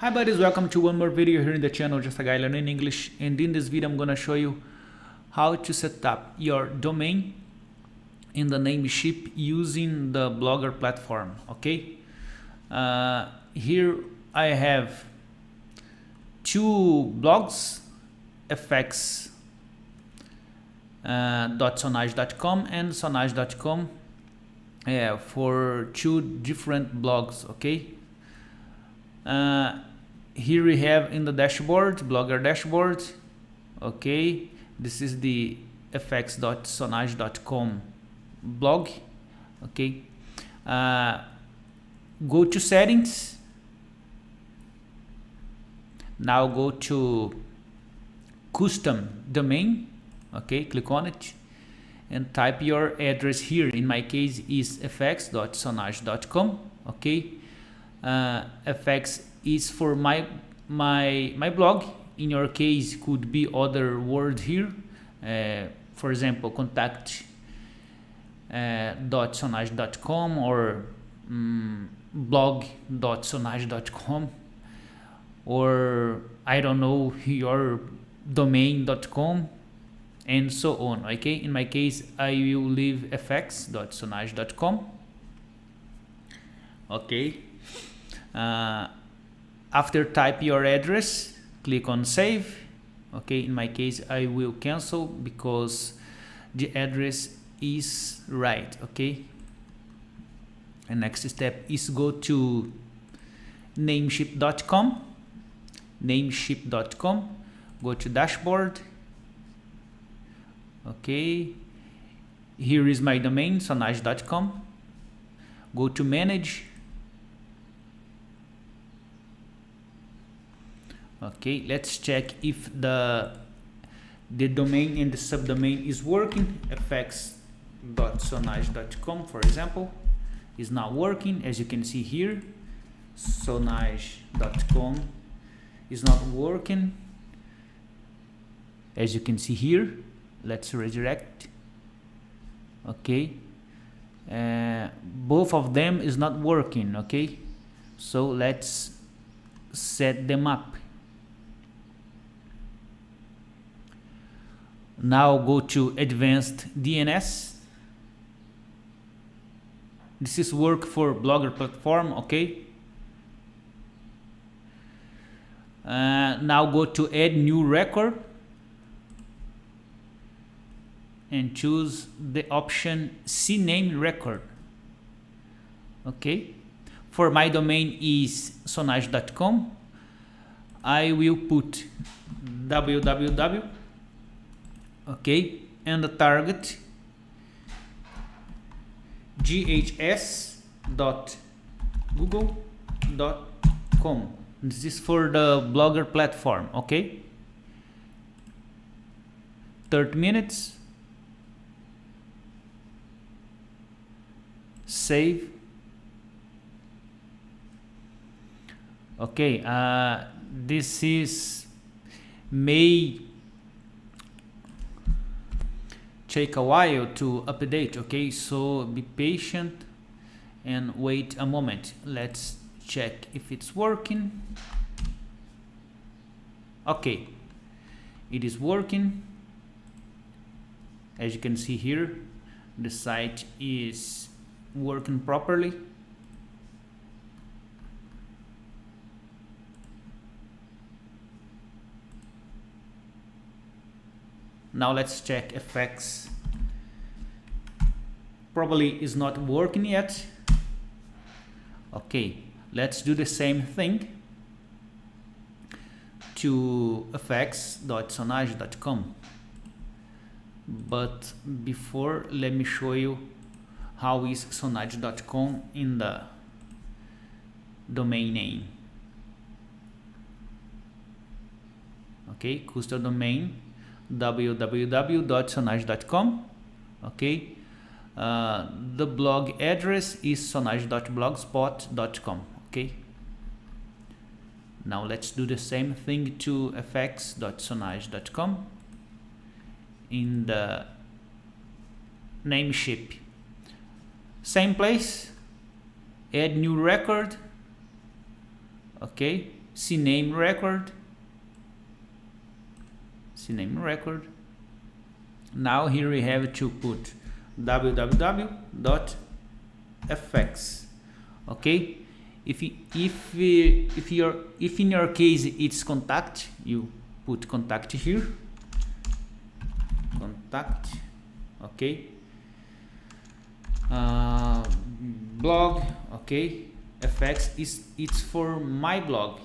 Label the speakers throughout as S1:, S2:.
S1: Hi buddies, welcome to one more video here in the channel, just a guy learning English. And in this video I'm gonna show you how to set up your domain in the NameCheap using the Blogger platform. Okay, here I have two blogs, fx.sonage.com and sonage.com, for two different blogs. Okay, here we have in the dashboard, Blogger dashboard. Okay, this is the fx.sonage.com blog. Okay, go to settings. Now go to custom domain. Okay, click on it and type your address here. In my case is fx.sonage.com. Okay, fx is for my blog. In your case could be other word here, for example contact .sonage.com or blog.sonage.com, or I don't know, your domain.com and so on. Okay, in my case I will leave fx.sonage.com. okay, after type your address, click on save. Okay, in my case I will cancel because the address is right. Okay, and next step is go to NameCheap.com. Go to dashboard. Okay, here is my domain, sonage.com. Go to manage. Okay, let's check if the domain and the subdomain is working. fx.sonage.com, for example, is not working, as you can see here. sonage.com is not working, as you can see here. Let's redirect. Okay, both of them is not working. Okay, so let's set them up. Now go to advanced DNS. This is work for Blogger platform. Okay, now go to add new record and choose the option CNAME record. Okay, for my domain is sonage.com. I will put www. Okay, and the target ghs.google.com. This is for the Blogger platform. Okay, 30 minutes. Save. Okay, this is may take a while to update. Okay, so be patient and wait a moment. Let's check if it's working. Okay, it is working. As you can see here, the site is working properly. Now let's check fx. Probably is not working yet. Okay, let's do the same thing to fx.sonage.com. But before, let me show you how is sonage.com in the domain name. Okay, custom domain www.sonage.com. okay, the blog address is sonage.blogspot.com. okay, now let's do the same thing to fx.sonage.com in the NameCheap. Same place, add new record. Okay, CNAME record. Now here we have to put www.fx. Okay, if in your case it's contact, you put contact here, contact. Okay, blog. Okay, fx it's for my blog.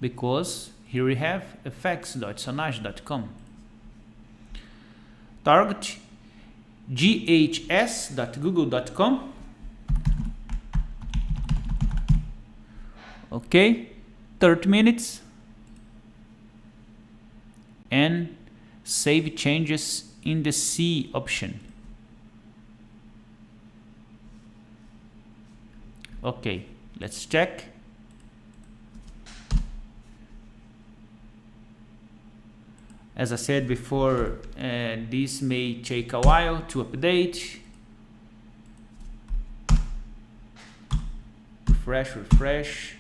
S1: Because here we have fx.sonage.com. Target ghs.google.com. Okay, 30 minutes, and save changes in the C option. Okay, let's check. As I said before, this may take a while to update. Refresh.